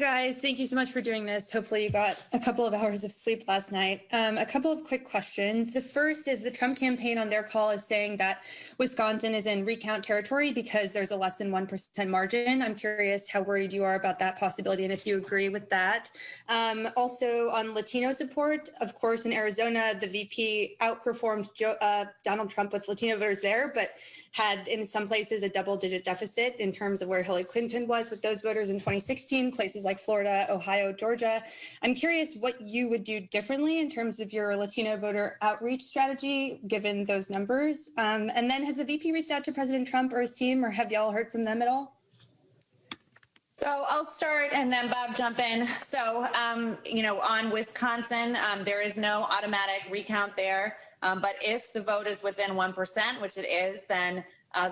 Guys, thank you so much for doing this. Hopefully you got a couple of hours of sleep last night. A couple of quick questions. The first is the Trump campaign on their call is saying that Wisconsin is in recount territory because there's a less than 1% margin. I'm curious how worried you are about that possibility and if you agree with that. Also on Latino support, of course, in Arizona, the VP outperformed Donald Trump with Latino voters there, but had in some places a double-digit deficit in terms of where Hillary Clinton was with those voters in 2016, places like Florida, Ohio, Georgia. I'm curious what you would do differently in terms of your Latino voter outreach strategy, given those numbers. And then has the VP reached out to President Trump or his team, or have y'all heard from them at all? So I'll start and then Bob jump in. So, on Wisconsin, there is no automatic recount there. But if the vote is within 1%, which it is, then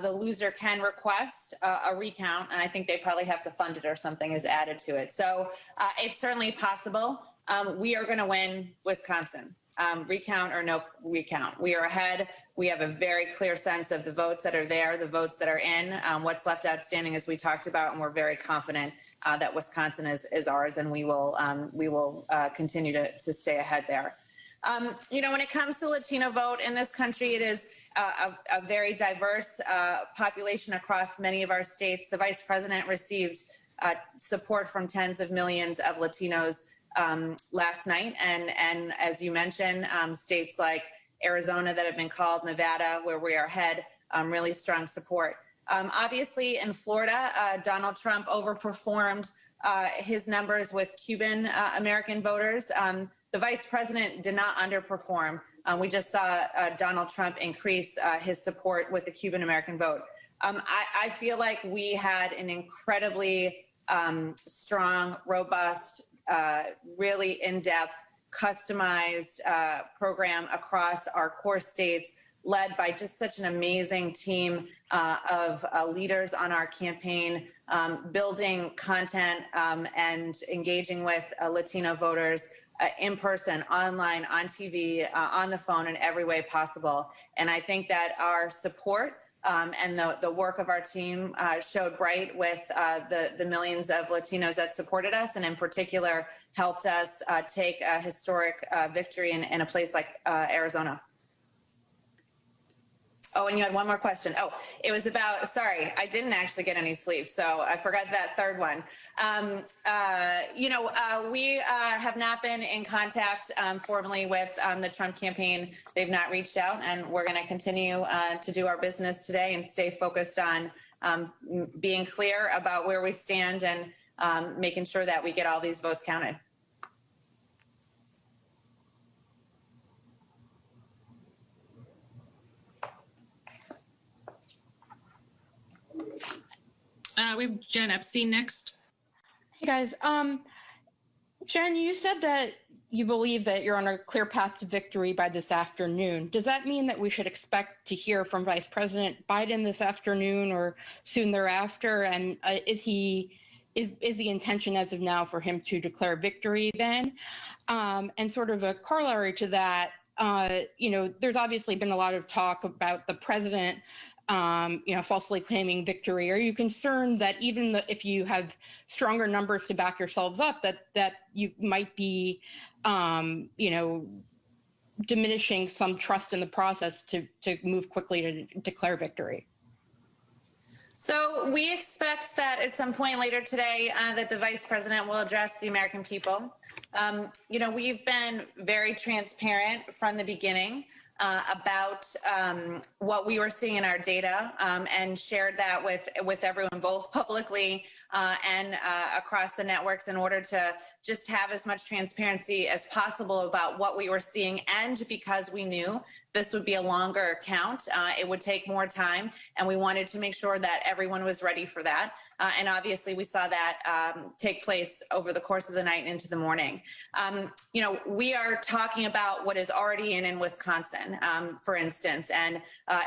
the loser can request a recount. And I think they probably have to fund it or something is added to it. So it's certainly possible. We are going to win Wisconsin. Recount or no recount. We are ahead. We have a very clear sense of the votes that are there, the votes that are in, what's left outstanding, as we talked about, and we're very confident that Wisconsin is ours, and we will continue to stay ahead there. When it comes to Latino vote in this country, it is a very diverse population across many of our states. The vice president received support from tens of millions of Latinos last night. And as you mentioned, states like Arizona that have been called, Nevada, where we are ahead, really strong support. Obviously, in Florida, Donald Trump overperformed his numbers with Cuban American voters. The vice president did not underperform. We just saw Donald Trump increase his support with the Cuban American vote. I feel like we had an incredibly strong, robust, really in-depth, customized program across our core states, led by just such an amazing team of leaders on our campaign, building content and engaging with Latino voters in person, online, on TV, on the phone, in every way possible. And I think that our support and the work of our team showed bright with the millions of Latinos that supported us, and in particular helped us take a historic victory in a place like Arizona. Oh, and you had one more question. Oh, it was about, sorry, I didn't actually get any sleep, so I forgot that third one. We have not been in contact formally with the Trump campaign. They've not reached out, and we're going to continue to do our business today and stay focused on being clear about where we stand and making sure that we get all these votes counted. We have Jen Epstein next. Hey guys, Jen, you said that you believe that you're on a clear path to victory by this afternoon. Does that mean that we should expect to hear from Vice President Biden this afternoon or soon thereafter? And is the intention as of now for him to declare victory then? And sort of a corollary to that, there's obviously been a lot of talk about the president falsely claiming victory. Are you concerned that even if you have stronger numbers to back yourselves up, that you might be, diminishing some trust in the process to move quickly to declare victory? So we expect that at some point later today that the vice president will address the American people. We've been very transparent from the beginning about what we were seeing in our data and shared that with everyone, both publicly and across the networks, in order to just have as much transparency as possible about what we were seeing. And because we knew this would be a longer count, it would take more time, and we wanted to make sure that everyone was ready for that. And obviously we saw that take place over the course of the night into the morning. We are talking about what is already in Wisconsin, for instance, and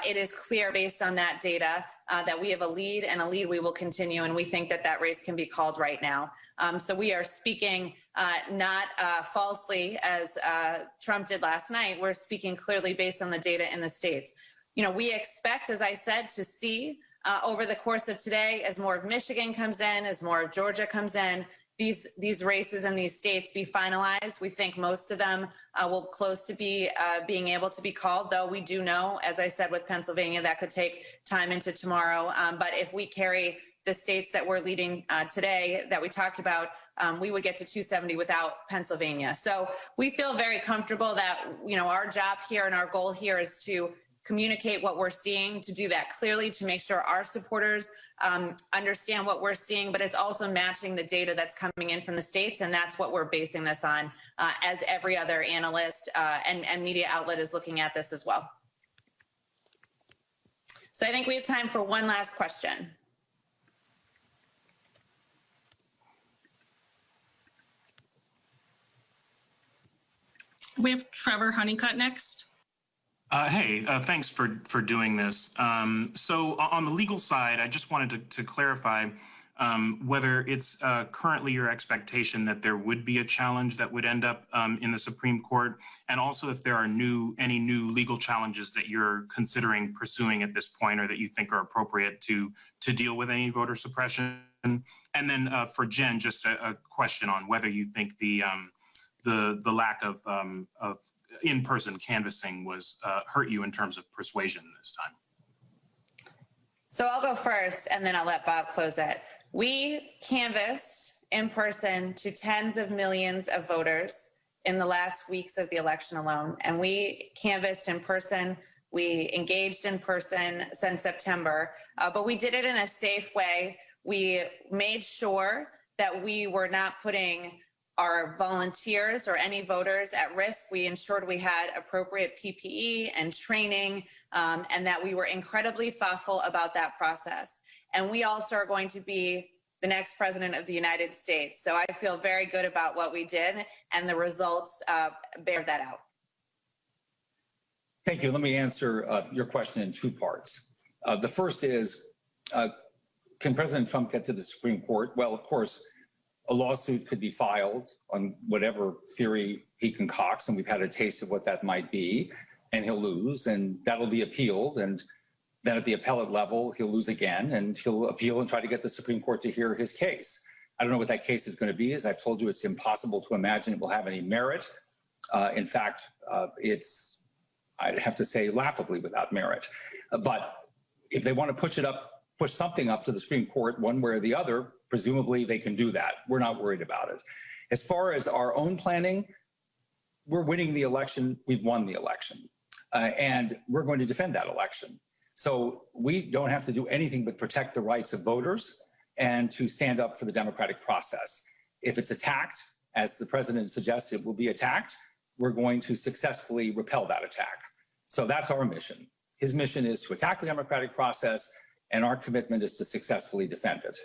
it is clear based on that data that we have a lead, and a lead we will continue, and we think that that race can be called right now. So we are speaking not falsely as Trump did last night. We're speaking clearly based on the data in the states. We expect, as I said, to see over the course of today, as more of Michigan comes in, as more of Georgia comes in, these races in these states be finalized. We think most of them will close to being able to be called, though we do know, as I said, with Pennsylvania, that could take time into tomorrow. But if we carry the states that we're leading today that we talked about, we would get to 270 without Pennsylvania. So we feel very comfortable that, our job here and our goal here is to communicate what we're seeing, to do that clearly, to make sure our supporters understand what we're seeing, but it's also matching the data that's coming in from the states. And that's what we're basing this on, as every other analyst and media outlet is looking at this as well. So I think we have time for one last question. We have Trevor Honeycutt next. Hey, thanks for doing this. So on the legal side, I just wanted to clarify whether it's currently your expectation that there would be a challenge that would end up in the Supreme Court, and also if there are any new legal challenges that you're considering pursuing at this point, or that you think are appropriate to deal with any voter suppression. And then for Jen, just a question on whether you think the lack of in-person canvassing was hurt you in terms of persuasion this time. So I'll go first, and then I'll let Bob close it. We canvassed in person to tens of millions of voters in the last weeks of the election alone, and we canvassed in person. We engaged in person since September, but we did it in a safe way. We made sure that we were not putting our volunteers or any voters at risk. We ensured we had appropriate PPE and training, and that we were incredibly thoughtful about that process. And we also are going to be the next president of the United States. So I feel very good about what we did, and the results bear that out. Thank you. Let me answer your question in two parts. The first is, can President Trump get to the Supreme Court? Well, of course, a lawsuit could be filed on whatever theory he concocts, and we've had a taste of what that might be, and he'll lose, and that'll be appealed, and then at the appellate level, he'll lose again, and he'll appeal and try to get the Supreme Court to hear his case. I don't know what that case is going to be. As I've told you, it's impossible to imagine it will have any merit. In fact, it's, I'd have to say, laughably without merit. But if they want to push something up to the Supreme Court one way or the other, presumably they can do that. We're not worried about it. As far as our own planning, we're winning the election. We've won the election. And we're going to defend that election. So we don't have to do anything but protect the rights of voters and to stand up for the democratic process. If it's attacked, as the president suggests it will be attacked, we're going to successfully repel that attack. So that's our mission. His mission is to attack the democratic process, and our commitment is to successfully defend it.